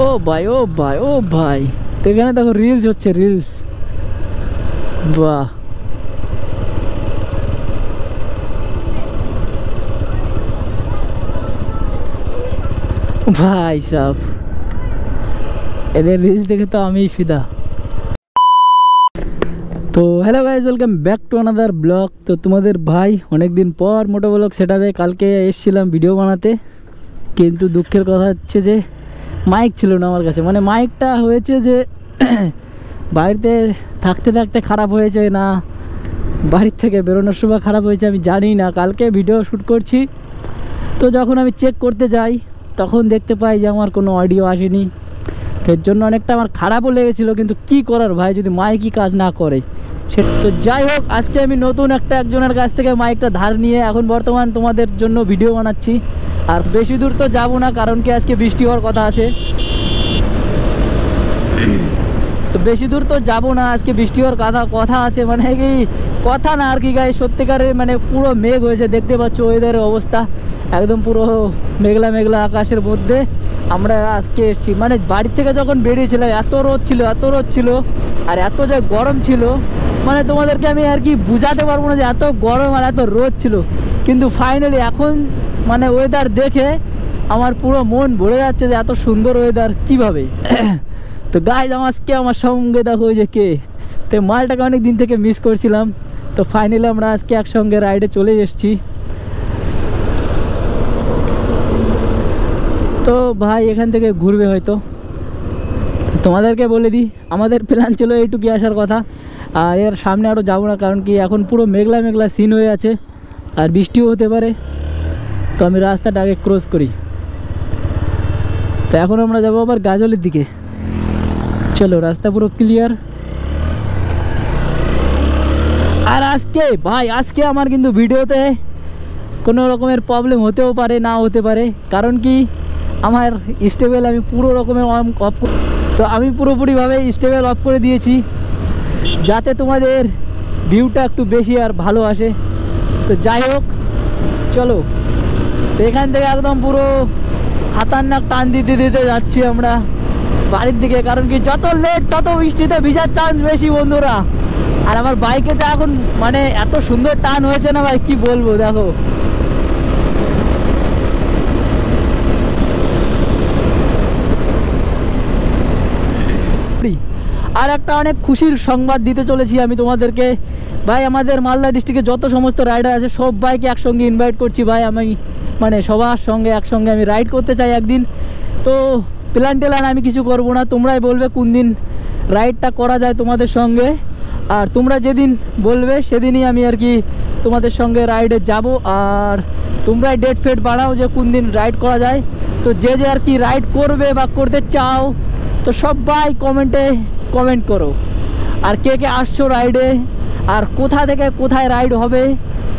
ও ভাই ও ভাই ও ভাই, তো এখানে দেখো রিলস হচ্ছে, রিলস। বাহ, ভাই সাহ, এদের রিলস দেখে তো আমি ফিদা। তো hello guys, welcome back to another blog. তো তোমাদের ভাই অনেকদিন পর মোটো ব্লগ সেটাবে কালকে এসেছিলাম ভিডিও বানাতে, কিন্তু দুঃখের কথা হচ্ছে যে মাইক ছিল না আমার কাছে। মানে মাইকটা হয়েছে যে বাড়িতে থাকতে থাকতে খারাপ হয়েছে, না বাড়ির থেকে বেরোনোর সময় খারাপ হয়েছে আমি জানি না। কালকে ভিডিও শ্যুট করছি, তো যখন আমি চেক করতে যাই তখন দেখতে পাই যে আমার কোনো অডিও আসেনি। তো এর জন্য অনেকটা আমার খারাপও লেগেছিলো, কিন্তু কি করার ভাই, যদি মাইকই কাজ না করে সে। তো যাই হোক, আজকে আমি নতুন একজনের কাছ থেকে মাইকটা ধার নিয়ে এখন বর্তমান তোমাদের জন্য ভিডিও বানাচ্ছি। আর বেশি দূর তো যাব না, কারণ কি আজকে বৃষ্টি হওয়ার কথা আছে। তো বেশি দূর তো যাব না, আজকে বৃষ্টি হওয়ার কথা আছে। মানে কি কথা না আর কি গায়ে, সত্যিকারে মানে পুরো মেঘ হয়েছে, দেখতে পাচ্ছ ওয়েদারের অবস্থা একদম পুরো মেঘলা মেঘলা আকাশের মধ্যে আমরা আজকে এসেছি। মানে বাড়ির থেকে যখন বেরিয়েছিলাম এত রোদ ছিল আর এত যে গরম ছিল, মানে তোমাদেরকে আমি আর কি বুঝাতে পারবো না যে এত গরম আর এত রোদ ছিল। কিন্তু ফাইনালি এখন মানে ওয়েদার দেখে আমার পুরো মন ভরে যাচ্ছে যে এত সুন্দর ওয়েদার কীভাবে। তো গাইজ আজকে আমার সঙ্গে দেখো ওই যে কে, তো মালটাকে অনেক দিন থেকে মিস করছিলাম। তো ফাইনালি আমরা আজকে একসঙ্গে রাইডে চলে এসেছি। তো ভাই এখান থেকে ঘুরবে হয়তো, তোমাদেরকে বলে দিই আমাদের প্ল্যান ছিল এইটুকু আসার কথা। আর এর সামনে আরও যাবো না, কারণ কি এখন পুরো মেঘলা মেঘলা সিন হয়ে আছে আর বৃষ্টিও হতে পারে। তো আমি রাস্তাটা আগে ক্রস করি। তো এখন আমরা যাবো আবার গাজলের দিকে। চলো, রাস্তা পুরো ক্লিয়ার। আর আজকে আমার কিন্তু ভিডিওতে কোনো রকমের প্রবলেম হতেও পারে, না হতে পারে, কারণ কি আমার স্টেবল আমি পুরো রকমের অফ, তো আমি পুরোপুরিভাবে স্টেবল অফ করে দিয়েছি যাতে তোমাদের ভিউটা একটু বেশি আর ভালো আসে। তো যাই হোক চলো, তো এখান থেকে একদম পুরো খাতারনাক টান দিতে দিতে যাচ্ছি আমরা বাড়ির দিকে, কারণ কি যত লেট তত বৃষ্টিতে ভিজার চান্স বেশি বন্ধুরা। আর আমার বাইকে যা এখন মানে এত সুন্দর টান হয়েছে না ভাই, কি বলবো। দেখো আর একটা অনেক খুশির সংবাদ দিতে চলেছি আমি তোমাদেরকে ভাই। আমাদের মালদা ডিস্ট্রিক্টে যত সমস্ত রাইডার আছে সব বাইকে একসঙ্গে ইনভাইট করছি ভাই। আমি মানে সবার সঙ্গে একসঙ্গে আমি রাইড করতে চাই একদিন। তো প্ল্যান আমি কিছু করব না, তোমরাই বলবে কোন দিন রাইডটা করা যায় তোমাদের সঙ্গে। আর তোমরা যেদিন বলবে সেদিনই আমি আর কি তোমাদের সঙ্গে রাইডে যাব। আর তোমরাই ডেট ফেট বাড়াও যে কোন দিন রাইড করা যায়। তো যে আর কি রাইড করবে বা করতে চাও তো সবাই কমেন্ট করো। আর কে কে আসছো রাইডে, আর কোথা থেকে কোথায় রাইড হবে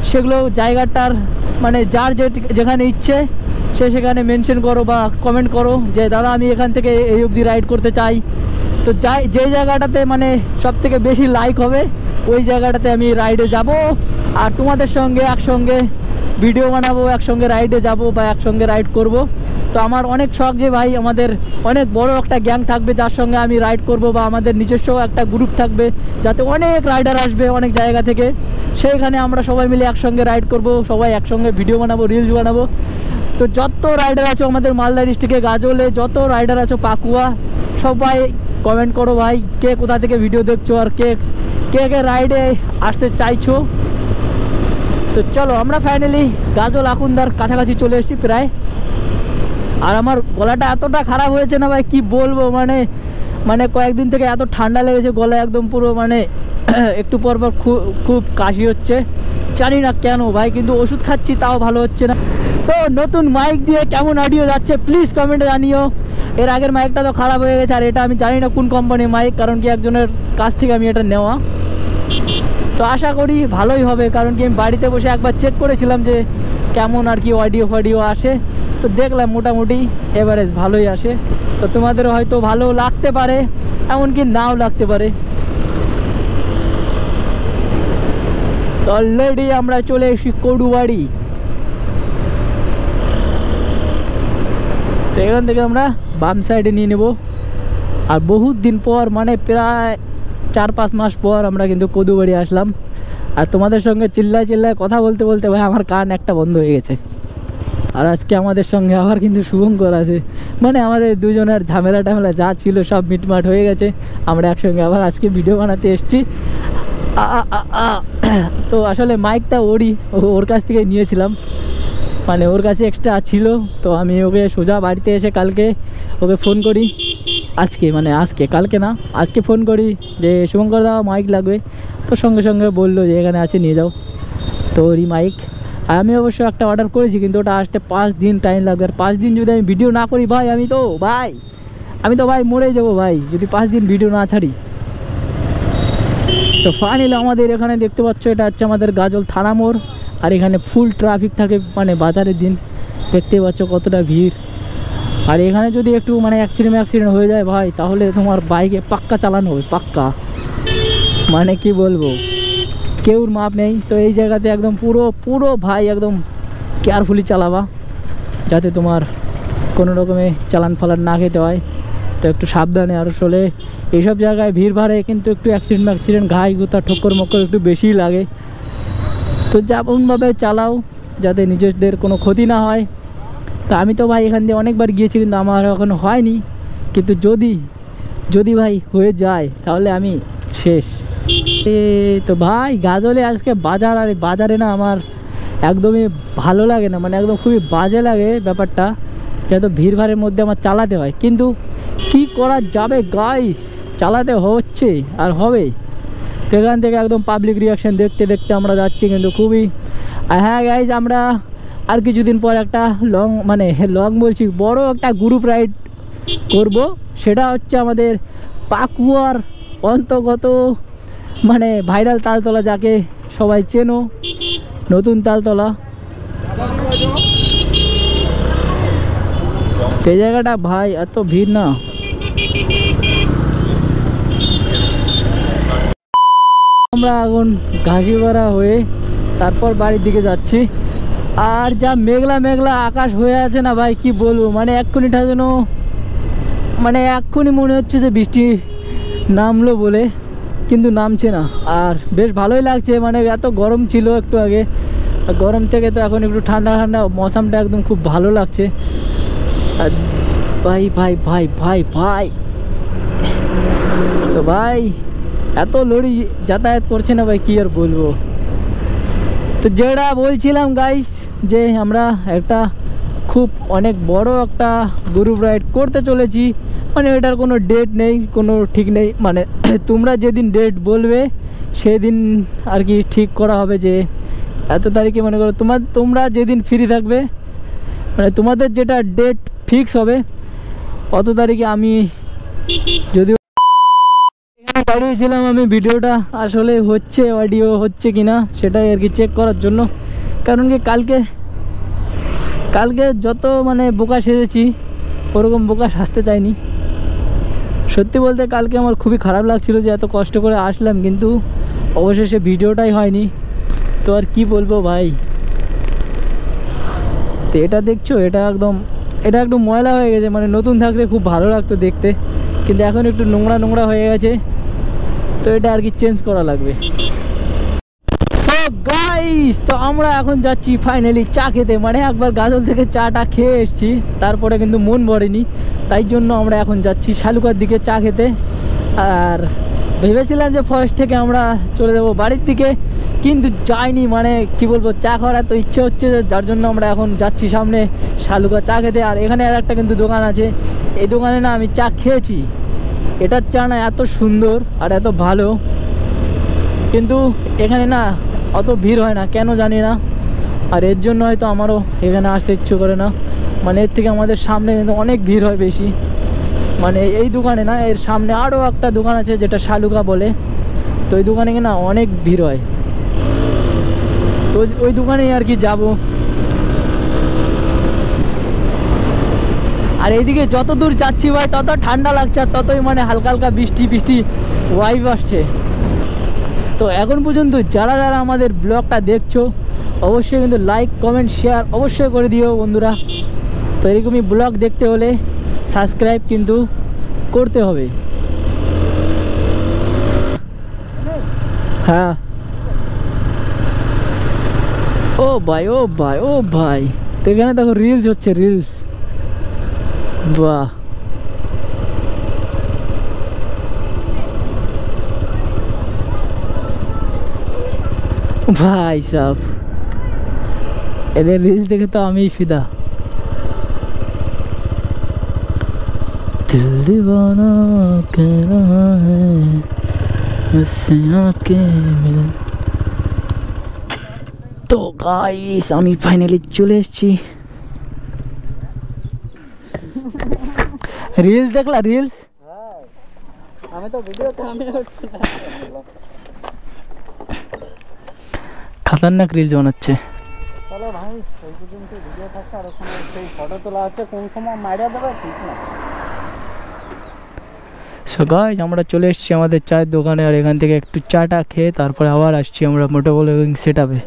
সেগুলো জায়গাটার মানে যার যেখানে ইচ্ছে সে সেখানে মেনশন করো বা কমেন্ট করো যে দাদা আমি এখান থেকে এই অবধি রাইড করতে চাই। তো যে জায়গাটাতে মানে সব থেকে বেশি লাইক হবে ওই জায়গাটাতে আমি রাইডে যাব। আর তোমাদের সঙ্গে একসঙ্গে ভিডিও বানাবো, একসঙ্গে রাইডে যাব বা একসঙ্গে রাইড করব। তো আমার অনেক শখ যে ভাই আমাদের অনেক বড় একটা গ্যাং থাকবে যার সঙ্গে আমি রাইড করব, বা আমাদের নিজস্ব একটা গ্রুপ থাকবে যাতে অনেক রাইডার আসবে অনেক জায়গা থেকে, সেইখানে আমরা সবাই মিলে একসঙ্গে রাইড করব, সবাই একসঙ্গে ভিডিও বানাবো, রিলস বানাবো। তো যত রাইডার আছো আমাদের মালদা ডিস্ট্রিক্টে, গাজলে যত রাইডার আছো, পাকুয়া, সবাই কমেন্ট করো ভাই কে কোথা থেকে ভিডিও দেখছো আর কে কে রাইডে আসতে চাইছো। তো চলো আমরা ফাইনালি গাজল আকুন্দার কাছাকাছি চলে এসেছি প্রায়। আর আমার গলাটা এতটা খারাপ হয়েছে না ভাই, কি বলবো। মানে কয়েকদিন থেকে এত ঠান্ডা লেগেছে, গলা একদম পুরো মানে একটু পর খুব কাশি হচ্ছে, জানি না কেন ভাই, কিন্তু ওষুধ খাচ্ছি তাও ভালো হচ্ছে না। তো নতুন মাইক দিয়ে কেমন অডিও যাচ্ছে প্লিজ কমেন্টে জানিও। এর আগের মাইকটা তো খারাপ হয়ে গেছে, আর এটা আমি জানি না কোন কোম্পানির মাইক, কারণ কি একজনের কাছ থেকে আমি এটা নেওয়া। তো আশা করি ভালোই হবে, কারণ কি আমি বাড়িতে বসে একবার চেক করেছিলাম যে কেমন আর কি অডিও আসে। তো দেখলাম মোটামুটি এভারেজ ভালোই আসে। তো তোমাদের হয়তো ভালো লাগতে পারে, এমনকি নাও লাগতে পারে। তো অলরেডি আমরা চলে এসেছি কডুবাড়ি। তো এখান থেকে আমরা বাম সাইডে নিয়ে নেব। আর বহুত দিন পর মানে প্রায় 4-5 মাস পর আমরা কিন্তু কদুবাড়ি আসলাম। আর তোমাদের সঙ্গে চিল্লায় চিল্লায় কথা বলতে বলতে ভাই আমার কান একটা বন্ধ হয়ে গেছে। আর আজকে আমাদের সঙ্গে আবার কিন্তু শুভঙ্কর আছে, মানে আমাদের দুজনের ঝামেলা টামেলা যা ছিল সব মিটমাট হয়ে গেছে। আমরা একসঙ্গে আবার আজকে ভিডিও বানাতে এসেছি। তো আসলে মাইকটা ওর কাছ থেকে নিয়েছিলাম, মানে ওর কাছে এক্সট্রা ছিল। তো আমি ওকে সোজা বাড়িতে এসে কালকে ওকে ফোন করি, কালকে না আজকে ফোন করি যে শুভঙ্কর দা মাইক লাগবে। তো সঙ্গে সঙ্গে বললো যে এখানে আছে নিয়ে যাও। তো ওরই মাইক। আর আমি অবশ্য একটা অর্ডার করেছি, কিন্তু ওটা আসতে 5 দিন টাইম লাগবে। আর 5 দিন যদি আমি ভিডিও না করি ভাই, আমি তো ভাই মরে যাবো ভাই, যদি 5 দিন ভিডিও না ছাড়ি। তো ফাইনালি আমাদের এখানে দেখতে পাচ্ছ, এটা হচ্ছে আমাদের গাজল থানা মোড়। আর এখানে ফুল ট্রাফিক থাকে, মানে বাজারের দিন দেখতে পাচ্ছ কতটা ভিড়। আর এখানে যদি একটু মানে অ্যাক্সিডেন্ট হয়ে যায় ভাই, তাহলে তোমার বাইকে পাক্কা চালানো হবে, পাক্কা, মানে কি বলবো, কেউর মাপ নেই। তো এই জায়গাতে একদম পুরো ভাই একদম কেয়ারফুলি চালাবা, যাতে তোমার কোনো রকমে চালান ফালান না খেতে হয়। তো একটু সাবধানে। আর আসলে এইসব জায়গায় ভিড় ভাড়ে কিন্তু একটু অ্যাক্সিডেন্ট ঘাই গুতা ঠক্কর মক্কর একটু বেশিই লাগে। তো যেমনভাবে চালাও যাতে নিজেদের কোনো ক্ষতি না হয়। তো আমি তো ভাই এখান দিয়ে অনেকবার গিয়েছি, কিন্তু আমার এখনো হয়নি। কিন্তু যদি ভাই হয়ে যায় তাহলে আমি শেষ। তো ভাই গাজলে আজকে বাজার, আর বাজারে না আমার একদমই ভালো লাগে না, মানে একদম খুবই বাজে লাগে ব্যাপারটা, যত ভিড় ভাড়ের মধ্যে আমার চালাতে হয়। কিন্তু কি করা যাবে গাইস, চালাতে হচ্ছে আর হবে। তো এখান থেকে একদম পাবলিক রিয়াকশান দেখতে দেখতে আমরা যাচ্ছি কিন্তু খুবই। হ্যাঁ গাইস, আমরা আর কিছুদিন পর একটা লং বলছি, বড় একটা গ্রুপ রাইড করব। সেটা হচ্ছে আমাদের পাকুয়ার অন্তর্গত মানে ভাইরাল তালতলা, যাকে সবাই চেনো, নতুন তালতলা। এই জায়গাটা ভাই এত ভিড় না। আমরা এখন ঘাসিপাড়া হয়ে তারপর বাড়ির দিকে যাচ্ছি। আর যা মেঘলা আকাশ হয়ে আছে না ভাই, কি বলবো, মানে এক্ষুনিটা যেন মানে এক্ষুনি মনে হচ্ছে যে বৃষ্টি নামলো বলে, কিন্তু নামছে না। আর বেশ ভালোই লাগছে, মানে এত গরম ছিল একটু আগে, গরম থেকে তো এখন একটু ঠান্ডা মৌসামটা একদম খুব ভালো লাগছে। আর ভাই তো ভাই এত লরি যাতায়াত করছে না ভাই, কি আর বলবো। তো যেটা বলছিলাম গাইস, যে আমরা একটা খুব অনেক বড় একটা গ্রুপ রাইড করতে চলেছি। মানে এটার কোনো ডেট নেই, কোনো ঠিক নেই, মানে তোমরা যেদিন ডেট বলবে সেদিন আর কি ঠিক করা হবে যে এত তারিখে, মনে করো তোমরা যেদিন ফ্রি থাকবে, মানে তোমাদের যেটা ডেট ফিক্স হবে অত তারিখে। আমি যদি দাঁড়িয়েছিলাম আমি ভিডিওটা আসলে অডিও হচ্ছে কিনা সেটাই আর কি চেক করার জন্য। কারণ কি কালকে যত মানে বোকা সেজেছি ওরকম বোকা সাজতে চাইনি। সত্যি বলতে কালকে আমার খুবই খারাপ লাগছিল যে এত কষ্ট করে আসলাম, কিন্তু অবশেষে ভিডিওটাই হয়নি। তো আর কি বলবো ভাই। তো এটা দেখছো, এটা একদম ময়লা হয়ে গেছে, মানে নতুন থাকলে খুব ভালো লাগতো দেখতে, কিন্তু এখন একটু নোংরা হয়ে গেছে। তো এটা আর কি চেঞ্জ করা লাগবে। সো গাইস, তো আমরা এখন যাচ্ছি ফাইনালি চা খেতে, মানে একবার গাজল থেকে চাটা খেয়ে এসেছি, তারপরে কিন্তু মন ভরেনি, তাই জন্য আমরা এখন যাচ্ছি শালুকার দিকে চা খেতে। আর ভেবেছিলাম যে ফরেস্ট থেকে আমরা চলে যাবো বাড়ির দিকে, কিন্তু যাইনি, মানে কি বলবো, চা খাওয়ার এত ইচ্ছে হচ্ছে, যার জন্য আমরা এখন যাচ্ছি সামনে শালুকা চা খেতে। আর এখানে আর একটা কিন্তু দোকান আছে, এই দোকানে না আমি চা খেয়েছি, এটার চা না এত সুন্দর আর এত ভালো, কিন্তু এখানে না অত ভিড় হয় না, কেন জানি না। আর এর জন্য হয়তো আমারও এখানে আসতে ইচ্ছে করে না, মানে এর থেকে আমাদের সামনে কিন্তু অনেক ভিড় হয় বেশি। মানে এই দোকানে না, এর সামনে আরও একটা দোকান আছে যেটা শালুকা বলে, তো ওই দোকানে না অনেক ভিড় হয়, তো ওই দোকানেই আর কি যাব। আর এইদিকে যত দূর যাচ্ছি ভাই তত ঠান্ডা লাগছে, আর ততই মানে হালকা বৃষ্টি ওয়াইভ আসছে। তো এখন পর্যন্ত যারা আমাদের ব্লগটা দেখছো অবশ্যই কিন্তু লাইক কমেন্ট শেয়ার অবশ্যই করে দিও বন্ধুরা। তো এরকমই ব্লগ দেখতে হলে সাবস্ক্রাইব কিন্তু করতে হবে। হ্যাঁ ও ভাই ও ভাই ও ভাই, তো এখানে দেখো রিলস হচ্ছে, রিলস। বাহ ভাই সাহ, এদের রিলস দেখে তো আমি ফিদা। दिल दीवाना कहना है मुझसे आके मिल। তো গাইস আমি ফাইনালি চলে এসেছি। রিলস দেখলা? রিলস আমি তো ভিডিওতে আমি খতরনাক রিলস বানাচ্ছে। চলো ভাই, সেই পর্যন্ত ভিডিও থাকছে, আর ওখানে সেই ফটো তোলা হচ্ছে, কোন সময় মারিয়া দেবে ঠিক না। সো গাইস আমরা চলে এসেছি আমাদের চায়ের দোকানে, আর এখান থেকে একটু চাটা খেয়ে তারপরে আবার আসছি আমরা মোটো ব্লগিং সেট আপে।